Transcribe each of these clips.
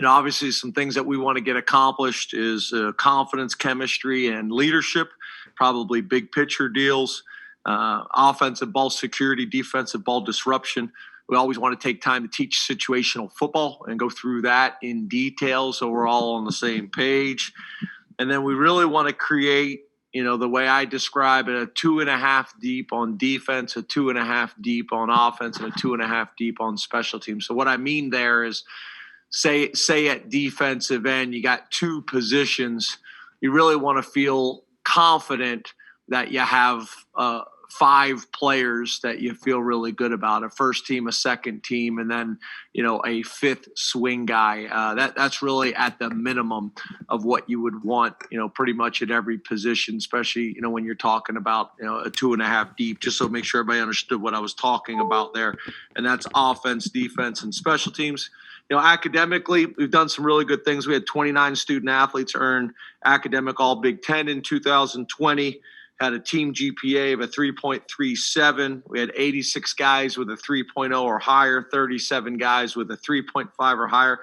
Obviously some things that we want to get accomplished is confidence, chemistry, and leadership, probably big picture deals, offensive ball security, defensive ball disruption. We always want to take time to teach situational football and go through that in detail so we're all on the same page. And then we really want to create, the way I describe it, a 2.5 deep on defense, a 2.5 deep on offense, and a 2.5 deep on special teams. So what I mean there is, say at defensive end, you got two positions. You really want to feel confident that you have 5 players that you feel really good about, a first team, a second team, and then, a 5th swing guy. That's really at the minimum of what you would want, pretty much at every position, especially, when you're talking about, a 2.5 deep, just so make sure everybody understood what I was talking about there. And that's offense, defense, and special teams. Academically, we've done some really good things. We had 29 student athletes earn academic All Big Ten in 2020. Had a team GPA of a 3.37. We had 86 guys with a 3.0 or higher, 37 guys with a 3.5 or higher,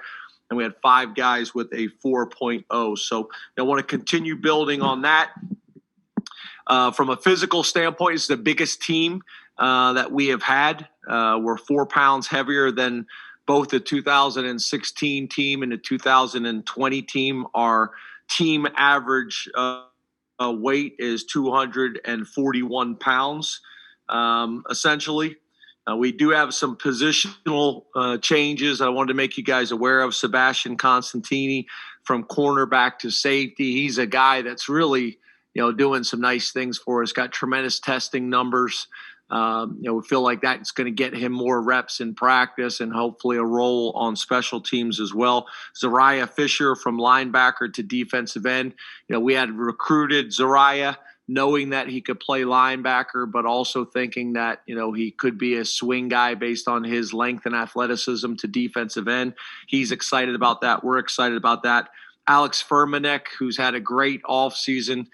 and we had 5 guys with a 4.0. So I want to continue building on that. From a physical standpoint, it's the biggest team that we have had. We're 4 pounds heavier than both the 2016 team and the 2020 team. Our team average weight is 241 pounds, essentially. We do have some positional changes I wanted to make you guys aware of. Sebastian Constantini from cornerback to safety. He's a guy that's really, doing some nice things for us. Got tremendous testing numbers. We feel like that's going to get him more reps in practice and hopefully a role on special teams as well. Zariah Fisher from linebacker to defensive end. We had recruited Zariah knowing that he could play linebacker, but also thinking that, he could be a swing guy based on his length and athleticism to defensive end. He's excited about that. We're excited about that. Alex Furmanek, who's had a great offseason,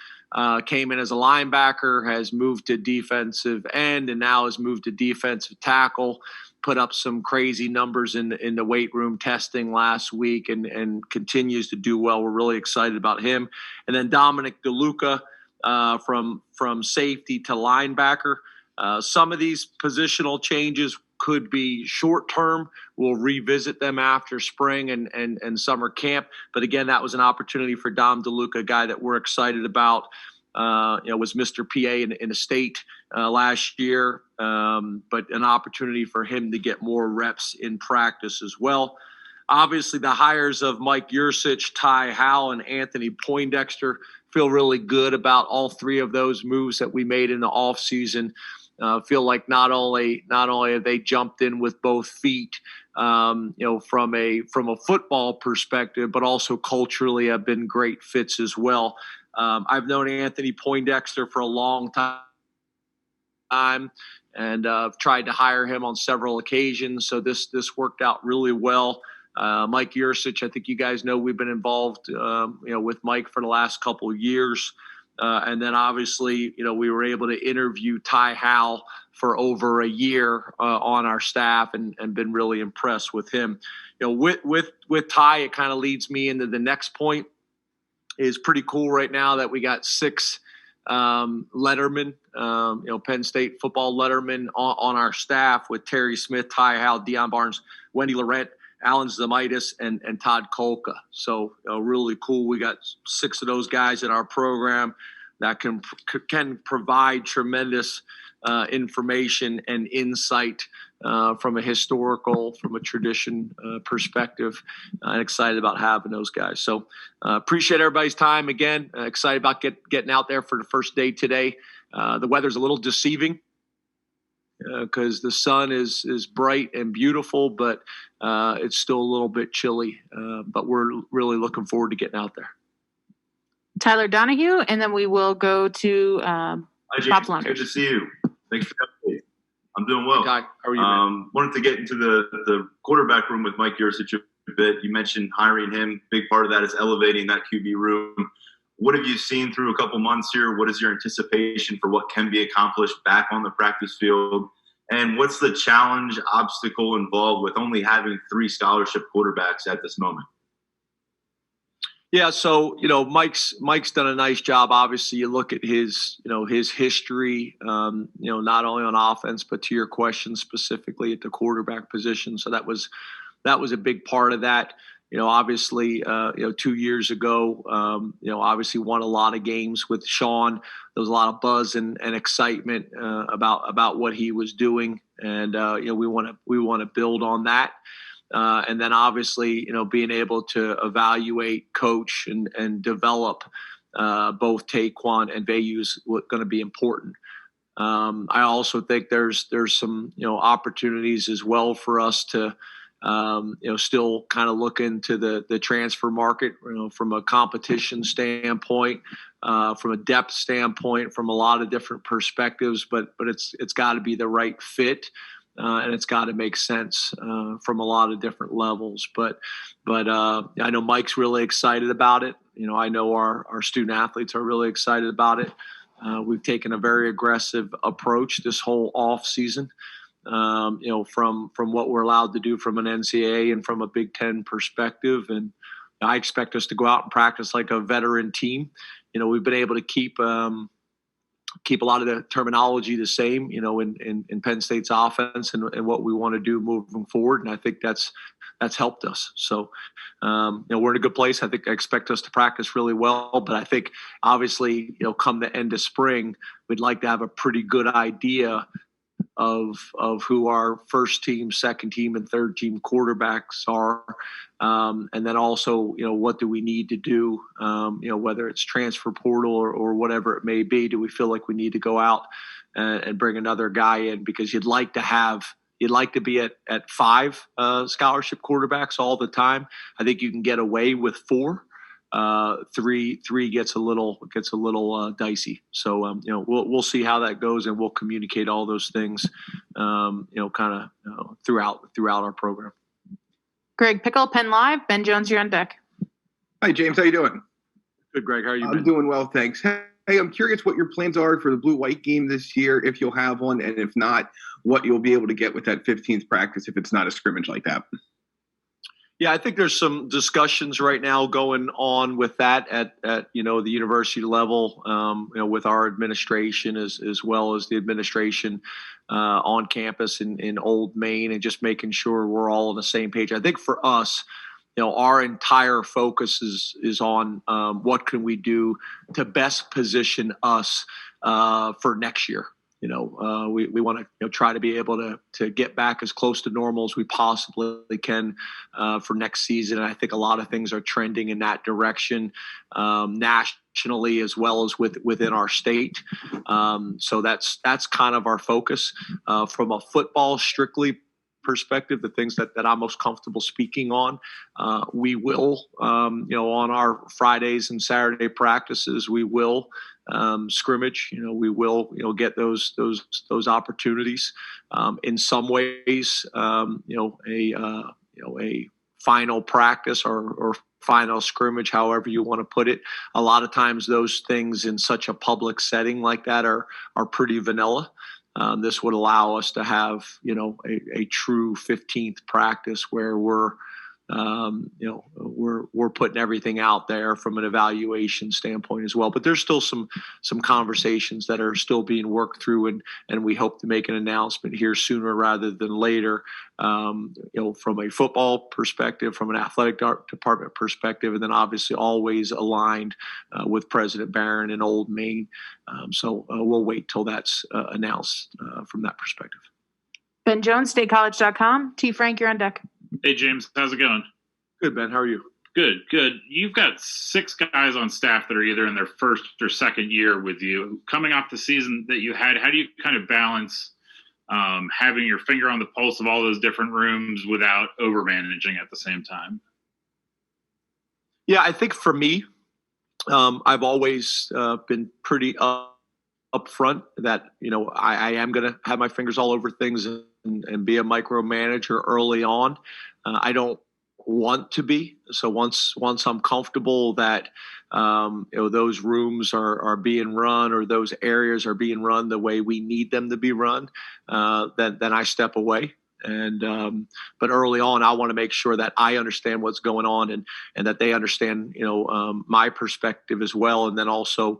came in as a linebacker, has moved to defensive end, and now has moved to defensive tackle. Put up some crazy numbers in the weight room testing last week and continues to do well. We're really excited about him. And then Dominic DeLuca from safety to linebacker. Some of these positional changes could be short term. We'll revisit them after spring and summer camp. But again, that was an opportunity for Dom DeLuca, a guy that we're excited about. Was Mr. PA in the state last year, but an opportunity for him to get more reps in practice as well. Obviously, the hires of Mike Yursich, Ty Howell, and Anthony Poindexter feel really good about all 3 of those moves that we made in the offseason. Feel like not only have they jumped in with both feet, from a football perspective, but also culturally have been great fits as well. I've known Anthony Poindexter for a long time and tried to hire him on several occasions. So this worked out really well. Mike Yursich, I think you guys know we've been involved, with Mike for the last couple of years. And then obviously, we were able to interview Ty Howell for over a year on our staff and been really impressed with him. With Ty, it kind of leads me into the next point. Is pretty cool right now that we got 6 lettermen, Penn State football lettermen on our staff with Terry Smith, Ty Howell, Deion Barnes, Wendy Laurent, Alan Zamitis, and Todd Kolka. So really cool. We got 6 of those guys in our program that can provide tremendous information and insight from a historical, from a tradition perspective. And excited about having those guys. So appreciate everybody's time. Again, excited about getting out there for the first day today. The weather's a little deceiving because the sun is bright and beautiful, but it's still a little bit chilly. But we're really looking forward to getting out there. Tyler Donahue, and then we will go to Bob Flanders. Good to see you. Thanks for coming. I'm doing well. How are you, man? Wanted to get into the quarterback room with Mike Yursich a bit. You mentioned hiring him. Big part of that is elevating that QB room. What have you seen through a couple months here? What is your anticipation for what can be accomplished back on the practice field? And what's the challenge, obstacle involved with only having 3 scholarship quarterbacks at this moment? Yeah, so Mike's done a nice job. Obviously, you look at his history, not only on offense, but to your question specifically at the quarterback position. So that was a big part of that. Obviously, 2 years ago, obviously won a lot of games with Sean. There was a lot of buzz and excitement about what he was doing, and we want to build on that. And then obviously, being able to evaluate, coach, and develop both Taekwon and Vayu is going to be important. I also think there's some opportunities as well for us to still kind of look into the transfer market, from a competition standpoint, from a depth standpoint, from a lot of different perspectives. But it's got to be the right fit. And it's got to make sense from a lot of different levels. But I know Mike's really excited about it. I know our student athletes are really excited about it. We've taken a very aggressive approach this whole off season. From what we're allowed to do from an NCAA and from a Big Ten perspective, and I expect us to go out and practice like a veteran team. We've been able to keep a lot of the terminology the same, in Penn State's offense and what we want to do moving forward. And I think that's helped us. So, we're in a good place. I expect us to practice really well, but I think obviously, come the end of spring, we'd like to have a pretty good idea of who our first team, second team, and third team quarterbacks are. And then also, what do we need to do, whether it's transfer portal or whatever it may be. Do we feel like we need to go out and bring another guy in? Because you'd like to be at 5 scholarship quarterbacks all the time. I think you can get away with 4. Three gets a little dicey. So we'll see how that goes, and we'll communicate all those things kind of throughout our program. Greg Pickle, Penn Live. Ben Jones, you're on deck. Hi, James. How you doing? Good, Greg. How are you? I'm doing well, thanks. Hey, I'm curious what your plans are for the blue-white game this year, if you'll have one, and if not, what you'll be able to get with that 15th practice if it's not a scrimmage like that. Yeah, I think there's some discussions right now going on with that at the university level, with our administration as well as the administration on campus in Old Main, and just making sure we're all on the same page. I think for us, our entire focus is on what can we do to best position us for next year. We want to try to be able to get back as close to normal as we possibly can for next season. And I think a lot of things are trending in that direction nationally as well as within our state. So that's kind of our focus from a football strictly perspective. The things that I'm most comfortable speaking on, we will, on our Fridays and Saturday practices, we will scrimmage. We will, get those opportunities. In some ways, a final practice or final scrimmage, however you want to put it. A lot of times, those things in such a public setting like that are pretty vanilla. This would allow us to have, a true 15th practice where we're putting everything out there from an evaluation standpoint as well. But there's still some conversations that are still being worked through, and we hope to make an announcement here sooner rather than later. From a football perspective, from an athletic department perspective, and then obviously always aligned with President Barron and Old Main. So we'll wait till that's announced from that perspective. Ben Jones, statecollege.com. T. Frank, you're on deck. Hey, James. How's it going? Good, Ben. How are you? Good. You've got 6 guys on staff that are either in their first or second year with you. Coming off the season that you had, how do you kind of balance having your finger on the pulse of all those different rooms without over-managing at the same time? Yeah, I think for me, I've always been pretty upfront that, I am going to have my fingers all over things and be a micromanager early on. I don't want to be. So once I'm comfortable that those rooms are being run, or those areas are being run the way we need them to be run, then I step away But early on, I want to make sure that I understand what's going on and that they understand, my perspective as well. And then also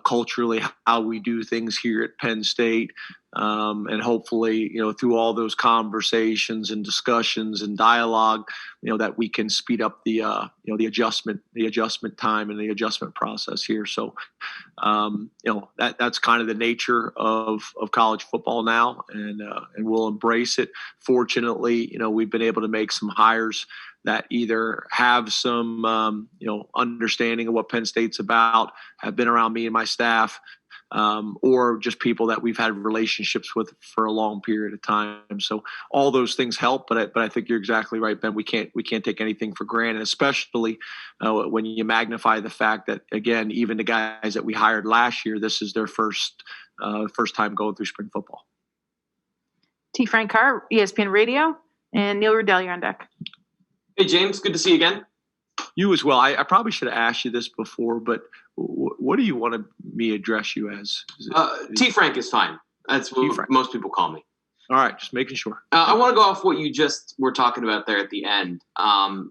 culturally how we do things here at Penn State. And hopefully, through all those conversations and discussions and dialogue, that we can speed up the adjustment time and the adjustment process here. So, that's kind of the nature of college football now, and we'll embrace it. Fortunately, we've been able to make some hires that either have some, understanding of what Penn State's about, have been around me and my staff, or just people that we've had relationships with for a long period of time. So all those things help, but I think you're exactly right, Ben. We can't take anything for granted, especially when you magnify the fact that, again, even the guys that we hired last year, this is their first time going through spring football. T. Frank Carr, ESPN Radio, and Neil Rudell, you're on deck. Hey, James, good to see you again. You as well. I probably should have asked you this before, but what do you want me to address you as? T. Frank is fine. That's what most people call me. All right, just making sure. I want to go off what you just were talking about there at the end.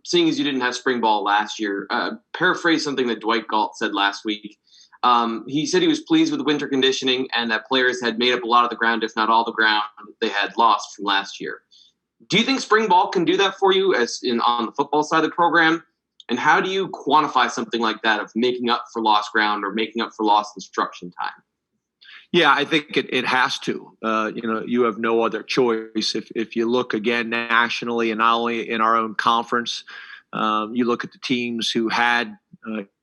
Seeing as you didn't have spring ball last year, paraphrase something that Dwight Galt said last week. He said he was pleased with the winter conditioning and that players had made up a lot of the ground, if not all the ground, they had lost from last year. Do you think spring ball can do that for you on the football side of the program? And how do you quantify something like that of making up for lost ground or making up for lost instruction time? Yeah, I think it has to. You have no other choice. If you look again nationally and not only in our own conference, you look at the teams who had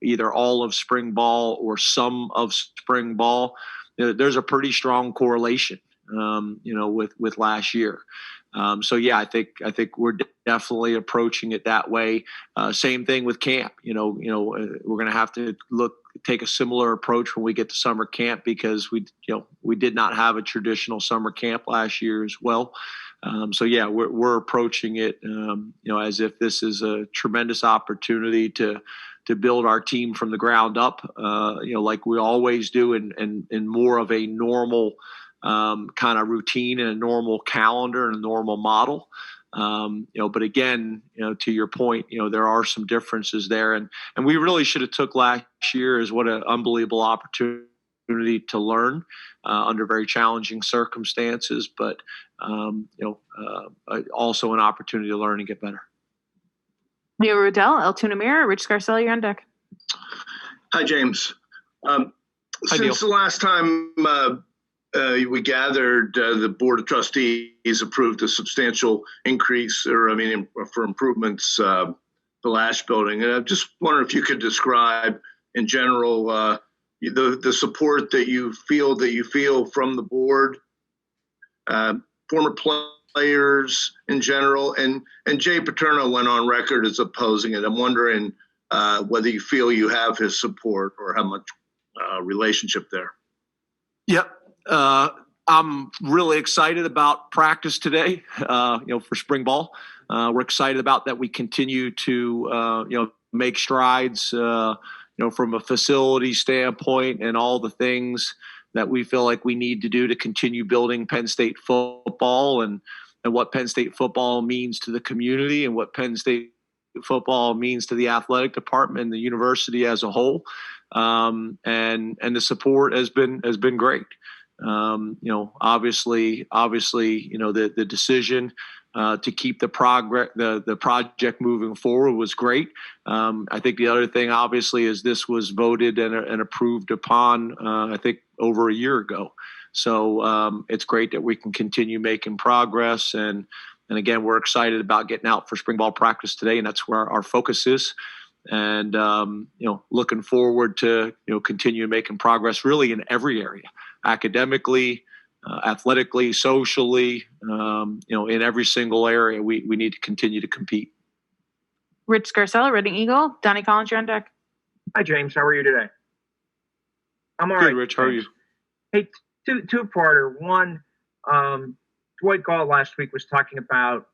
either all of spring ball or some of spring ball. There's a pretty strong correlation, with last year. So yeah, I think we're definitely approaching it that way. Same thing with camp. We're going to have to take a similar approach when we get to summer camp, because we did not have a traditional summer camp last year as well. So yeah, we're approaching it, as if this is a tremendous opportunity to build our team from the ground up, like we always do, in more of a normal kind of routine and a normal calendar and a normal model. But again, to your point, there are some differences there, and we really should have took last year as what an unbelievable opportunity to learn under very challenging circumstances, but also an opportunity to learn and get better. Neil Rudell, Altoona Mirror, Rich Scarcella, you're on deck. Hi, James. Hi, Since Neil. the last time we gathered, the Board of Trustees approved a substantial increase, for improvements, the Lash building. And I just wonder if you could describe, in general, the support that you feel from the board, former players in general, and Jay Paterno went on record as opposing it. I'm wondering whether you feel you have his support or how much relationship there. Yep. I'm really excited about practice today, for spring ball. We're excited about that. We continue to, make strides, from a facility standpoint and all the things that we feel like we need to do to continue building Penn State football and what Penn State football means to the community and what Penn State football means to the athletic department and the university as a whole. And the support has been great. Obviously, the decision to keep the project moving forward was great. I think the other thing, obviously, is this was voted and approved upon, I think, over a year ago. So it's great that we can continue making progress. And again, we're excited about getting out for spring ball practice today, and that's where our focus is. And, looking forward to, continue making progress really in every area, academically, athletically, socially, in every single area, we need to continue to compete. Rich Scarcella, Reading Eagle, Donnie Collins, you're on deck. Hi, James. How are you today? I'm all Good, right. Rich. How are you? Hey, two-parter. One, Dwight Gall last week was talking about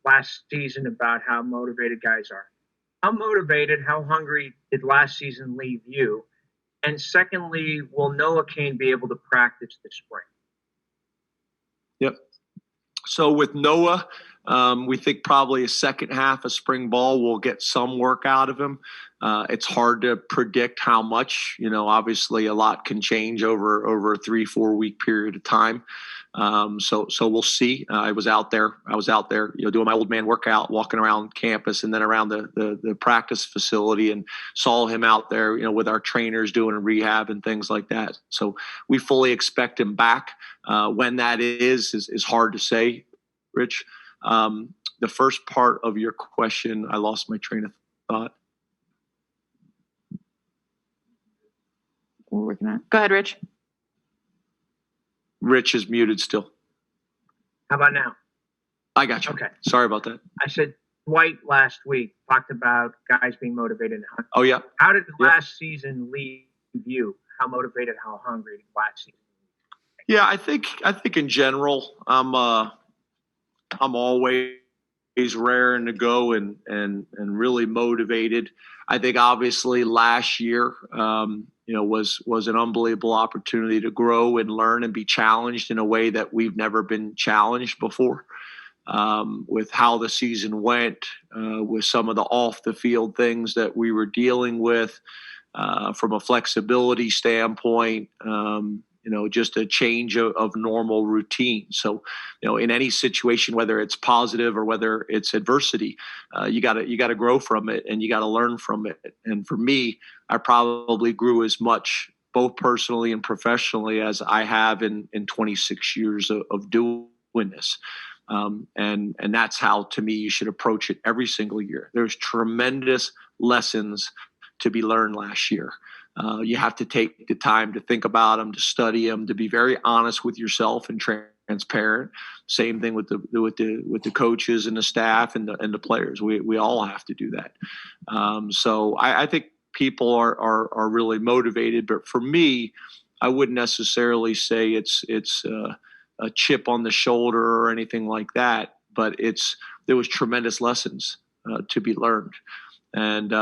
last season about how motivated guys are. How motivated, how hungry did last season leave you? And secondly, will Noah Cain be able to practice this spring? Yep. So with Noah, we think probably a second half of spring ball we'll get some work out of him. It's hard to predict how much. Obviously a lot can change over a 3-4 week period of time. So we'll see. I was out there, doing my old man workout, walking around campus and then around the practice facility, and saw him out there, with our trainers doing rehab and things like that. So we fully expect him back. When that is hard to say, Rich. The first part of your question, I lost my train of thought. We're working on it. Go ahead, Rich. Rich is muted still. How about now? I got you. Okay. Sorry about that. I said Dwight last week talked about guys being motivated. Oh, yeah. How did last season leave you? How motivated, how hungry did last season? Yeah, I think in general, I'm always raring to go and really motivated. I think obviously last year, was an unbelievable opportunity to grow and learn and be challenged in a way that we've never been challenged before. With how the season went, with some of the off the field things that we were dealing with, from a flexibility standpoint, just a change of normal routine. So, in any situation, whether it's positive or whether it's adversity, you gotta grow from it and you gotta learn from it. And for me, I probably grew as much both personally and professionally as I have in 26 years of doing this. And that's how, to me, you should approach it every single year. There's tremendous lessons to be learned last year. You have to take the time to think about them, to study them, to be very honest with yourself and transparent. Same thing with the coaches and the staff and the players. We all have to do that. So I think people are really motivated, but for me, I wouldn't necessarily say it's a chip on the shoulder or anything like that. But there was tremendous lessons to be learned, and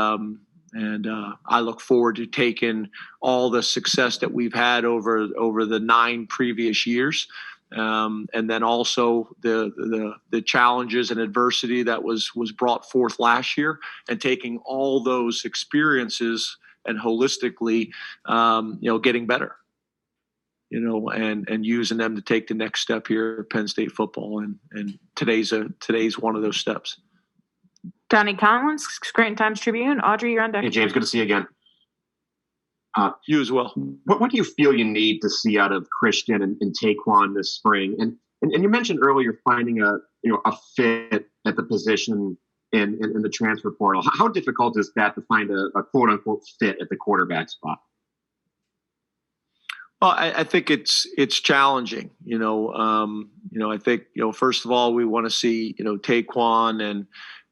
I look forward to taking all the success that we've had over the 9 previous years, and then also the challenges and adversity that was brought forth last year, and taking all those experiences and holistically, getting better, and using them to take the next step here at Penn State football, and today's one of those steps. Donnie Collins, Scranton Times Tribune. Audrey, you're on deck. Hey, James, good to see you again. You as well. What do you feel you need to see out of Christian and Taekwon this spring? And you mentioned earlier finding a fit at the position in the transfer portal. How difficult is that to find a quote unquote fit at the quarterback spot? Well, I think it's challenging. I think first of all, we want to see Taekwon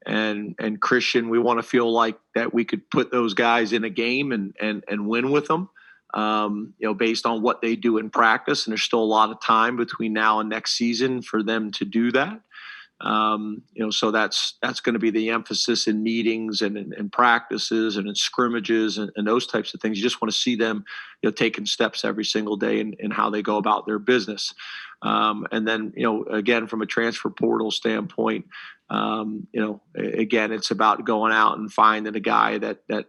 and Christian. We want to feel like that we could put those guys in a game and win with them, based on what they do in practice. And there's still a lot of time between now and next season for them to do that. So that's going to be the emphasis in meetings and in practices and in scrimmages and those types of things. You just want to see them, taking steps every single day in how they go about their business. And then, again, from a transfer portal standpoint, again, it's about going out and finding a guy that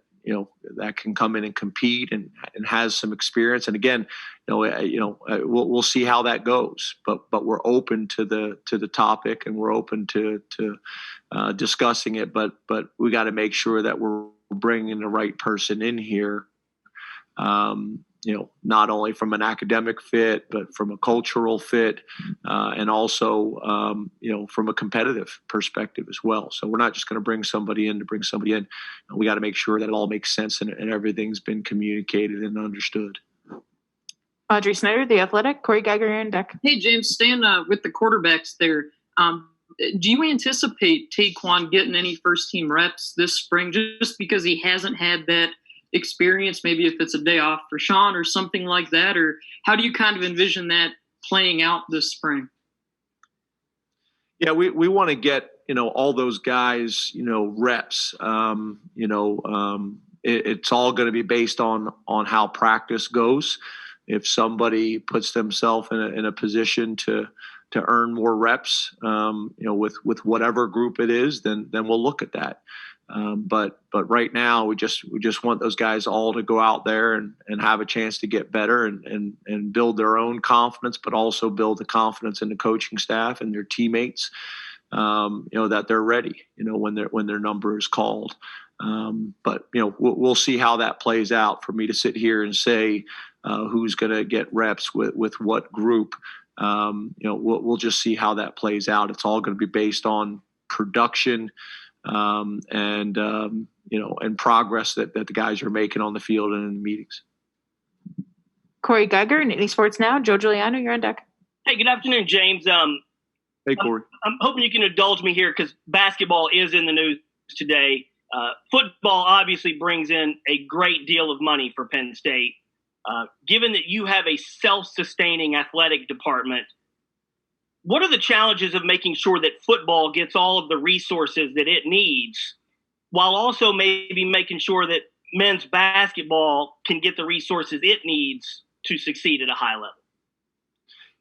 can come in and compete and has some experience. And again, we'll see how that goes, but we're open to the topic and we're open to discussing it. But we got to make sure that we're bringing the right person in here. Not only from an academic fit, but from a cultural fit, and also, from a competitive perspective as well. So we're not just going to bring somebody in to bring somebody in. We got to make sure that it all makes sense and everything's been communicated and understood. Audrey Snyder, The Athletic. Corey Geiger, you're on deck. Hey, James, staying with the quarterbacks there. Do you anticipate Taekwon getting any first-team reps this spring just because he hasn't had that experience, maybe if it's a day off for Sean or something like that? Or how do you kind of envision that playing out this spring? Yeah, we want to get, all those guys, reps. It's all going to be based on how practice goes. If somebody puts themselves in a position to earn more reps, with whatever group it is, then we'll look at that. But right now we just want those guys all to go out there and have a chance to get better and build their own confidence, but also build the confidence in the coaching staff and their teammates, that they're ready, when their number is called. But we'll see how that plays out. For me to sit here and say who's going to get reps with what group, we'll just see how that plays out. It's all going to be based on production, and progress that the guys are making on the field and in the meetings. Corey Geiger, Nittany Sports Now. Joe Giuliano, you're on deck. Hey, good afternoon, James. Hey, Corey. I'm hoping you can indulge me here because basketball is in the news today. Football obviously brings in a great deal of money for Penn State. Given that you have a self-sustaining athletic department, what are the challenges of making sure that football gets all of the resources that it needs, while also maybe making sure that men's basketball can get the resources it needs to succeed at a high level?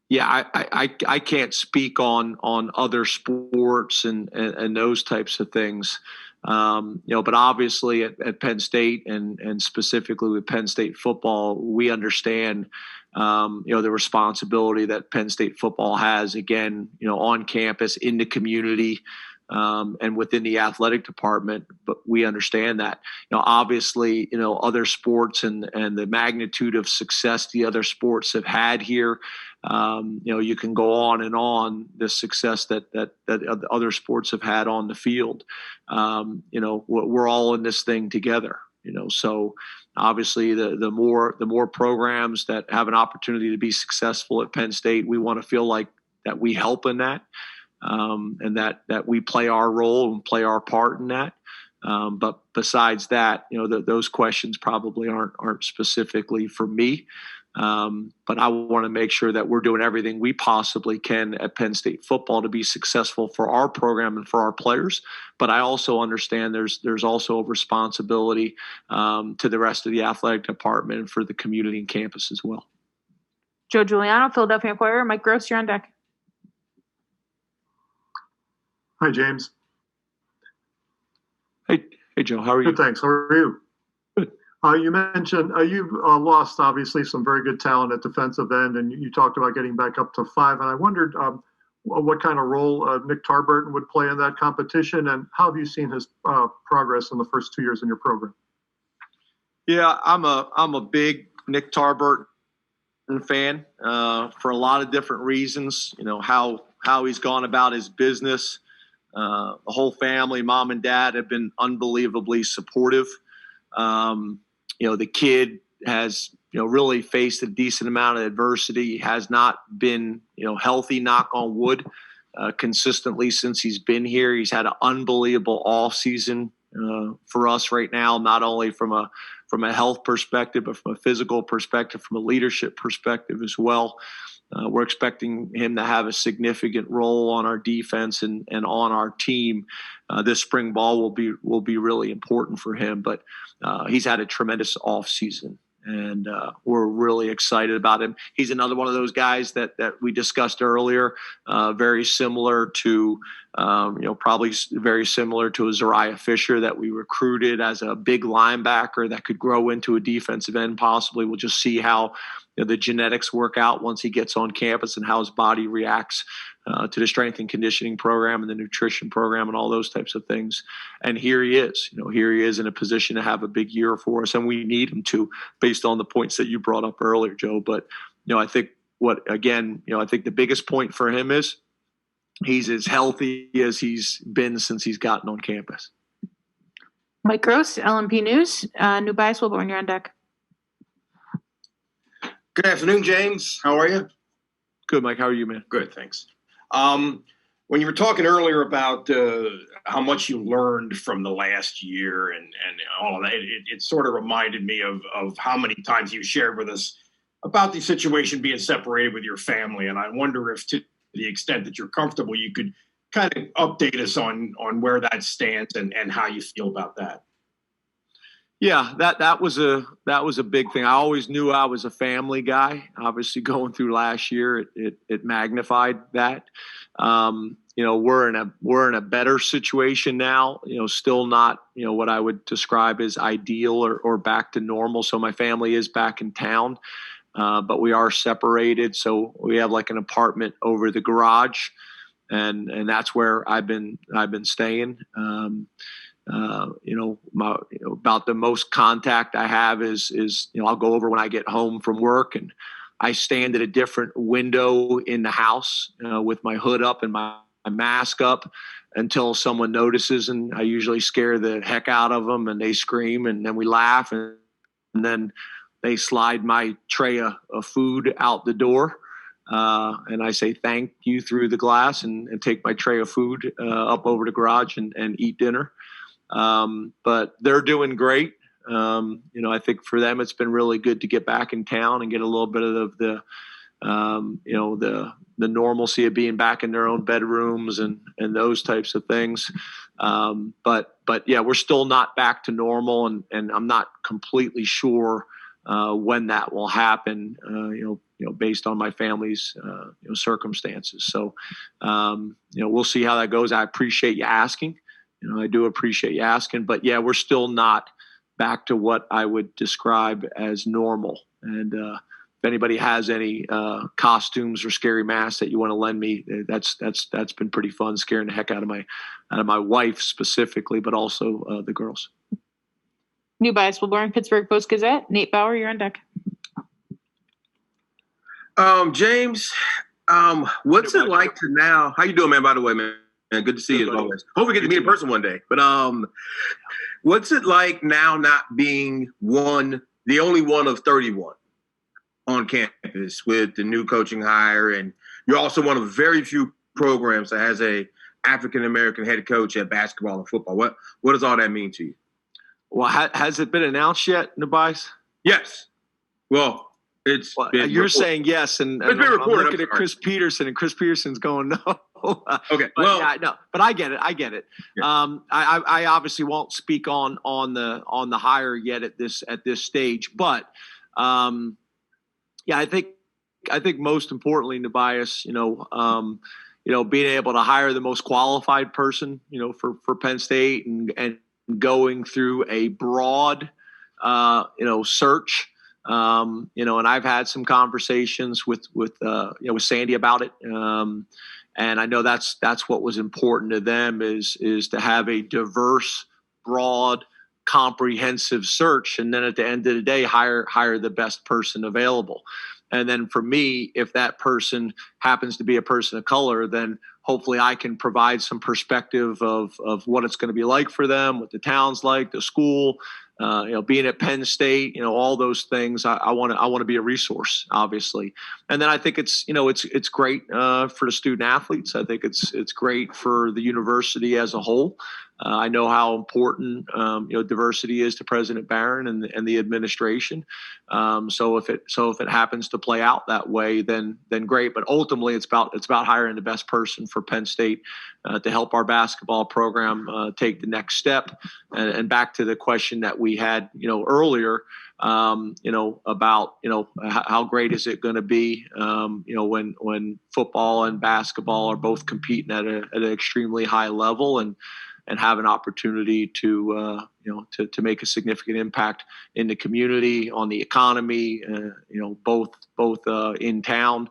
Yeah, I can't speak on other sports and those types of things. But obviously at Penn State and specifically with Penn State football, we understand, the responsibility that Penn State football has, again, on campus, in the community, and within the athletic department. But we understand that, obviously, other sports and the magnitude of success the other sports have had here, you can go on the success that other sports have had on the field. We're all in this thing together, so obviously the more programs that have an opportunity to be successful at Penn State, we want to feel like that we help in that, and that we play our role and play our part in that. But besides that, those questions probably aren't specifically for me. But I want to make sure that we're doing everything we possibly can at Penn State football to be successful for our program and for our players. But I also understand there's also a responsibility to the rest of the athletic department and for the community and campus as well. Joe Giuliano, Philadelphia Inquirer. Mike Gross, you're on deck. Hi, James. Hey, Joe. How are you? Good, thanks. How are you? Good. You mentioned you've lost, obviously, some very good talent at defensive end, and you talked about getting back up to 5. And I wondered what kind of role Nick Tarburton would play in that competition, and how have you seen his progress in the first 2 years in your program? Yeah, I'm a big Nick Tarburton fan for a lot of different reasons. How he's gone about his business. The whole family, mom and dad, have been unbelievably supportive. The kid has, really faced a decent amount of adversity. He has not been, healthy, knock on wood, consistently since he's been here. He's had an unbelievable off season for us right now, not only from a health perspective, but from a physical perspective, from a leadership perspective as well. We're expecting him to have a significant role on our defense and on our team. This spring ball will be really important for him, but he's had a tremendous off season, and we're really excited about him. He's another one of those guys that we discussed earlier, very similar to, probably very similar to a Zariah Fisher that we recruited as a big linebacker that could grow into a defensive end possibly. We'll just see how the genetics work out once he gets on campus and how his body reacts to the strength and conditioning program and the nutrition program and all those types of things. And here he is, here he is in a position to have a big year for us, and we need him to, based on the points that you brought up earlier, Joe. But, I think I think the biggest point for him is he's as healthy as he's been since he's gotten on campus. Mike Gross, LMP News. New Bias Wilborn, you're on deck. Good afternoon, James. How are you? Good, Mike. How are you, man? Good, thanks. When you were talking earlier about how much you learned from the last year and all of that, it sort of reminded me of how many times you shared with us about the situation being separated with your family. And I wonder if, to the extent that you're comfortable, you could kind of update us on where that stands and how you feel about that. Yeah, that was a big thing. I always knew I was a family guy. Obviously, going through last year, it magnified that. We're in a better situation now. Still not what I would describe as ideal or back to normal. So my family is back in town, but we are separated. So we have like an apartment over the garage, and that's where I've been staying. About the most contact I have is I'll go over when I get home from work, and I stand at a different window in the house with my hood up and my mask up until someone notices, and I usually scare the heck out of them, and they scream, and then we laugh, and then they slide my tray of food out the door. And I say thank you through the glass and take my tray of food up over the garage and eat dinner. But they're doing great. I think for them, it's been really good to get back in town and get a little bit of the normalcy of being back in their own bedrooms and those types of things. But yeah, we're still not back to normal, and I'm not completely sure when that will happen. Based on my family's circumstances. So we'll see how that goes. I appreciate you asking. I do appreciate you asking, but yeah, we're still not back to what I would describe as normal. And if anybody has any costumes or scary masks that you want to lend me, that's been pretty fun, scaring the heck out of my wife specifically, but also the girls. New Biasable Boring Pittsburgh Post-Gazette. Nate Bauer, you're on deck. James, what's it like to now? How you doing, man? By the way, man, good to see you as always. Hope we get to meet in person one day. But what's it like now not being the only one of 31 on campus with the new coaching hire, and you're also one of very few programs that has a African American head coach at basketball and football. What does all that mean to you? Well, has it been announced yet, Nabais? Yes. Well. You're saying yes, and it's been reported. I'm looking at Chris Peterson, and Chris Peterson's going no. Okay, but I get it. Yeah. I obviously won't speak on the hire yet at this stage, but I think most importantly, Tobias, being able to hire the most qualified person, for Penn State and going through a broad, search. And I've had some conversations with Sandy about it. And I know that's what was important to them is to have a diverse, broad, comprehensive search. And then at the end of the day, hire the best person available. And then for me, if that person happens to be a person of color, then hopefully I can provide some perspective of what it's going to be like for them, what the town's like, the school, being at Penn State, all those things. I want to be a resource, obviously. And then I think it's great for the student athletes. I think it's great for the university as a whole. I know how important diversity is to President Barron and the administration. So if it happens to play out that way, then great. But ultimately, it's about hiring the best person for Penn State to help our basketball program take the next step. And back to the question that we had earlier, about how great is it going to be when football and basketball are both competing at an extremely high level and have an opportunity to make a significant impact in the community, on the economy, both in town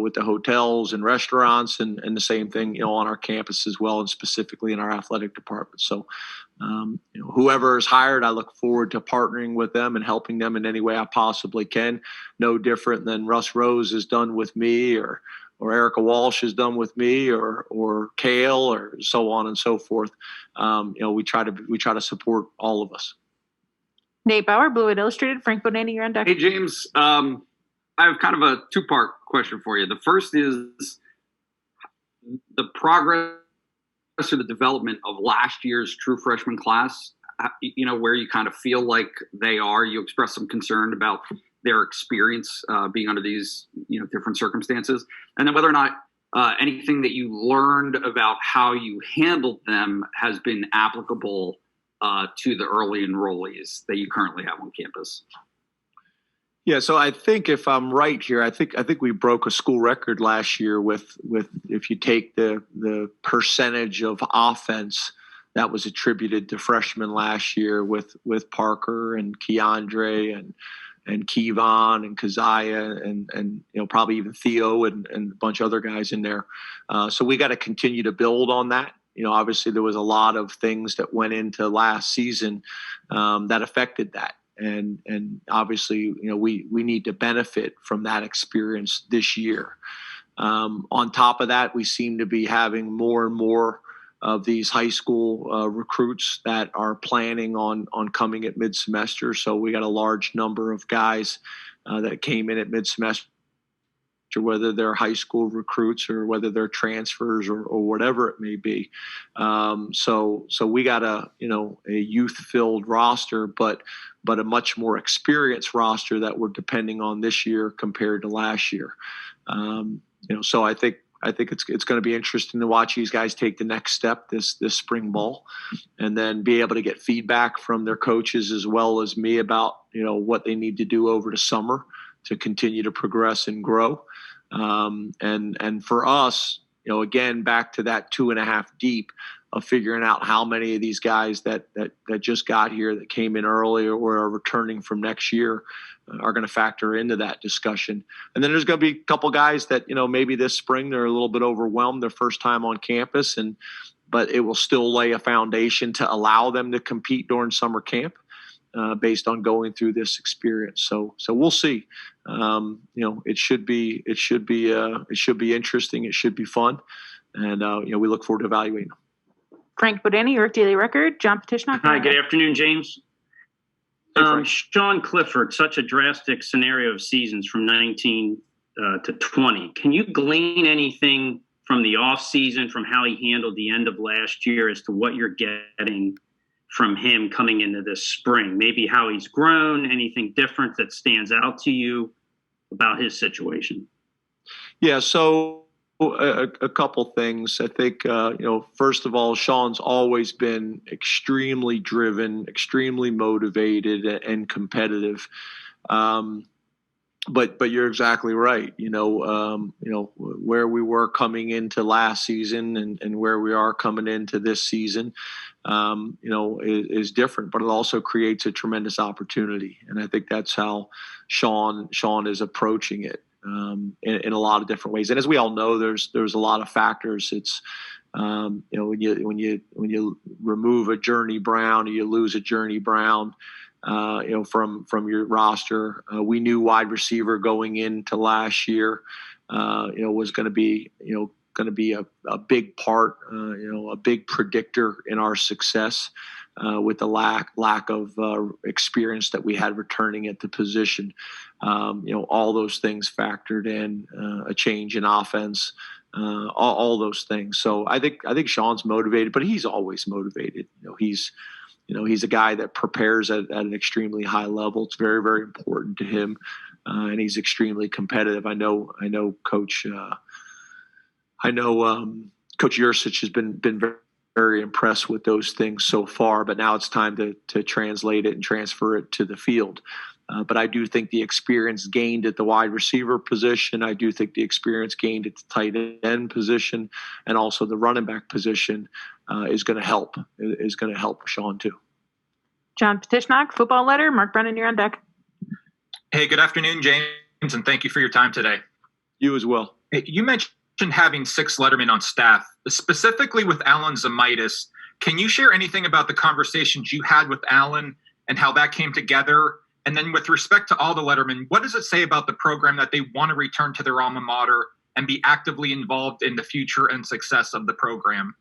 with the hotels and restaurants, and the same thing on our campus as well, and specifically in our athletic department. So whoever is hired, I look forward to partnering with them and helping them in any way I possibly can. No different than Russ Rose has done with me, or Erica Walsh has done with me, or Kale, or so on and so forth. We try to support all of us. Nate Bauer, Blue White Illustrated. Frank Bonanni, you're on deck. Hey, James. I have kind of a two-part question for you. The first is the progress or the development of last year's true freshman class, where you kind of feel like they are. You expressed some concern about their experience being under these different circumstances, and then whether or not anything that you learned about how you handled them has been applicable to the early enrollees that you currently have on campus? Yeah, so I think if I'm right here, I think we broke a school record last year with if you take the percentage of offense that was attributed to freshmen last year with Parker and Keandre and Kevon and Keziah and probably even Theo and a bunch of other guys in there. So we got to continue to build on that. Obviously there was a lot of things that went into last season that affected that. And obviously, we need to benefit from that experience this year. On top of that, we seem to be having more and more of these high school recruits that are planning on coming at mid-semester. So we got a large number of guys that came in at mid-semester, whether they're high school recruits or whether they're transfers or whatever it may be. So we got a youth-filled roster, but a much more experienced roster that we're depending on this year compared to last year. So I think it's going to be interesting to watch these guys take the next step this spring ball, and then be able to get feedback from their coaches as well as me about what they need to do over the summer to continue to progress and grow. And for us, again, back to that 2.5 deep of figuring out how many of these guys that just got here, that came in early or are returning from next year, are going to factor into that discussion. And then there's going to be a couple guys that, maybe this spring they're a little bit overwhelmed their first time on campus, but it will still lay a foundation to allow them to compete during summer camp. Based on going through this experience, so we'll see. It should be interesting. It should be fun, and we look forward to evaluating them. Frank Bodani, York Daily Record. John Petishnak. Hi, good afternoon, James. Sean Clifford, such a drastic scenario of seasons from 19 to 20. Can you glean anything from the off season, from how he handled the end of last year, as to what you're getting from him coming into this spring? Maybe how he's grown, anything different that stands out to you about his situation? Yeah, so a couple things. I think, first of all, Sean's always been extremely driven, extremely motivated, and competitive. But you're exactly right. Where we were coming into last season and where we are coming into this season, is different, but it also creates a tremendous opportunity. And I think that's how Sean is approaching it in a lot of different ways. And as we all know, there's a lot of factors. It's when you remove a Journey Brown or you lose a Journey Brown, from your roster. We knew wide receiver going into last year, was going to be, a big part, a big predictor in our success, with the lack of experience that we had returning at the position. All those things factored in, a change in offense, all those things. So I think Sean's motivated, but he's always motivated. He's a guy that prepares at an extremely high level. It's very, very important to him, and he's extremely competitive. I know, Coach. Coach Yursich has been very, very impressed with those things so far. But now it's time to translate it and transfer it to the field. But I do think the experience gained at the wide receiver position, I do think the experience gained at the tight end position, and also the running back position is going to help. Is going to help Sean too. John Petishnak, Football Letter. Mark Brennan, you're on deck. Hey, good afternoon, James, and thank you for your time today. You as well. Hey, you mentioned having 6 lettermen on staff, specifically with Alan Zamitis. Can you share anything about the conversations you had with Alan and how that came together? And then with respect to all the lettermen, what does it say about the program that they want to return to their alma mater and be actively involved in the future and success of the program?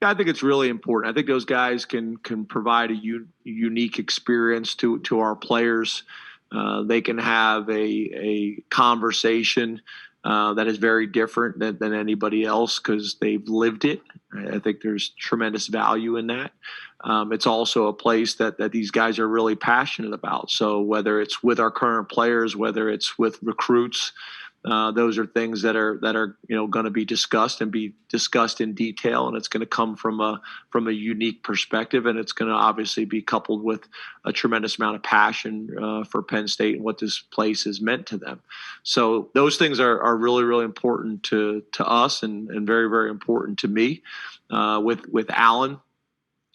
I think it's really important. I think those guys can provide a unique experience to our players. They can have a conversation that is very different than anybody else because they've lived it. I think there's tremendous value in that. It's also a place that these guys are really passionate about. So whether it's with our current players, whether it's with recruits, those are things that are going to be discussed in detail, and it's going to come from a unique perspective, and it's going to obviously be coupled with a tremendous amount of passion for Penn State and what this place has meant to them. So those things are really, really important to us and very, very important to me. With Alan,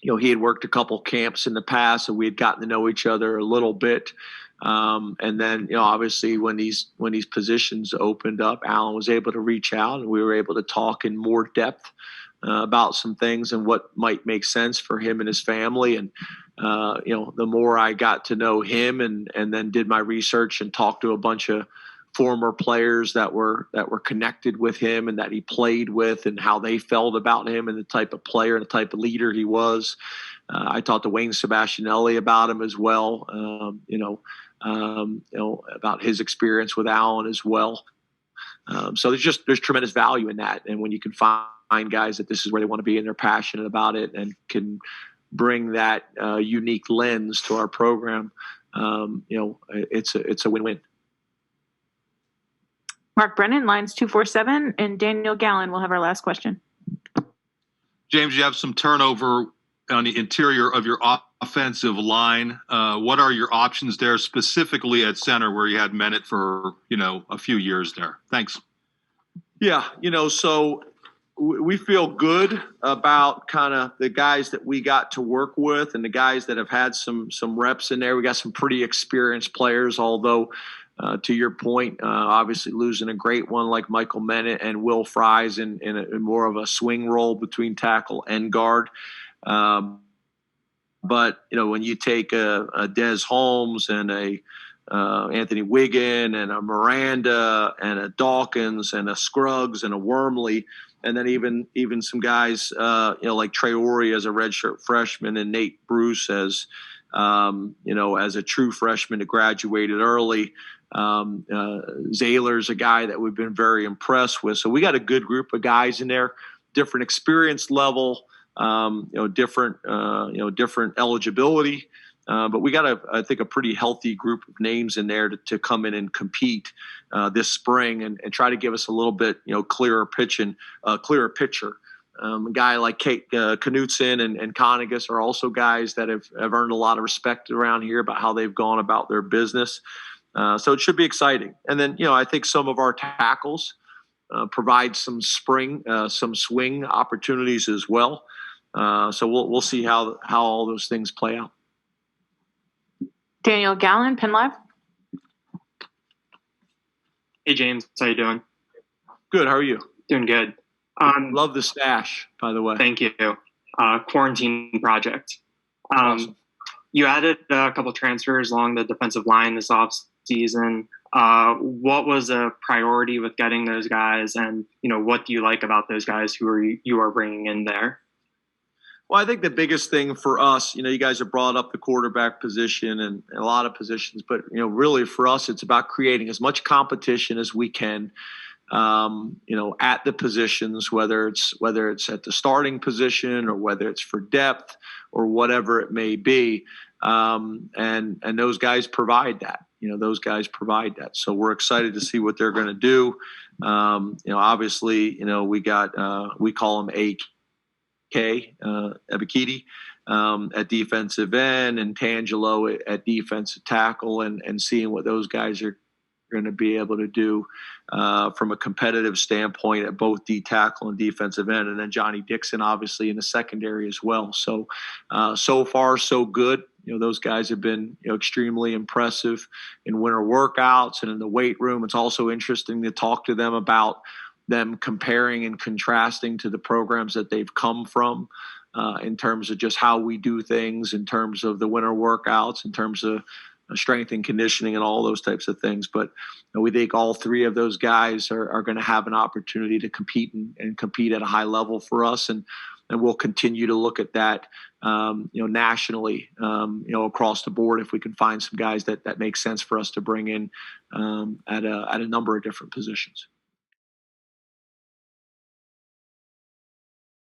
he had worked a couple camps in the past, and we had gotten to know each other a little bit. And then, obviously when these positions opened up, Alan was able to reach out, and we were able to talk in more depth about some things and what might make sense for him and his family. And, the more I got to know him and then did my research and talked to a bunch of former players that were connected with him and that he played with and how they felt about him and the type of player and the type of leader he was. I talked to Wayne Sebastianelli about him as well, about his experience with Alan as well. So there's tremendous value in that. And when you can find guys that this is where they want to be and they're passionate about it and can bring that unique lens to our program, it's a win-win. Mark Brennan, lines 247, and Daniel Gallen will have our last question. James, you have some turnover on the interior of your offensive line. What are your options there, specifically at center, where you had Menet for a few years there? Thanks. Yeah, so we feel good about kind of the guys that we got to work with and the guys that have had some reps in there. We got some pretty experienced players, although to your point, obviously losing a great one like Michael Menet and Will Fries in more of a swing role between tackle and guard. But when you take a Des Holmes and a Anthony Wiggin and a Miranda and a Dawkins and a Scruggs and a Wormley, and then even some guys like Trey Ori as a redshirt freshman and Nate Bruce as a true freshman that graduated early. Zayler's a guy that we've been very impressed with. So we got a good group of guys in there, different experience level, different eligibility. But we got I think a pretty healthy group of names in there to come in and compete this spring and try to give us a little bit, clearer picture. A guy like Kate Knutson and Conagus are also guys that have earned a lot of respect around here about how they've gone about their business. So it should be exciting. And then, I think some of our tackles provide some swing opportunities as well. So we'll see how all those things play out. Daniel Gallen, Penn Live. Hey, James. How you doing? Good. How are you? Doing good. Love the stash, by the way. Thank you. Quarantine project. Awesome. You added a couple transfers along the defensive line this offseason. What was a priority with getting those guys, and what do you like about those guys you are bringing in there? Well, I think the biggest thing for us, you guys have brought up the quarterback position and a lot of positions, but really for us, it's about creating as much competition as we can. At the positions, whether it's at the starting position or whether it's for depth or whatever it may be. And those guys provide that, So we're excited to see what they're going to do. Obviously, we call him AK, Ebikidi, at defensive end and Tangelo at defensive tackle and seeing what those guys are going to be able to do from a competitive standpoint at both D tackle and defensive end, and then Johnny Dixon obviously in the secondary as well. So so far so good. Those guys have been extremely impressive in winter workouts and in the weight room. It's also interesting to talk to them about them comparing and contrasting to the programs that they've come from in terms of just how we do things, in terms of the winter workouts, in terms of strength and conditioning and all those types of things. But we think all three of those guys are going to have an opportunity to compete and compete at a high level for us. And we'll continue to look at that, nationally, across the board if we can find some guys that make sense for us to bring in at a number of different positions.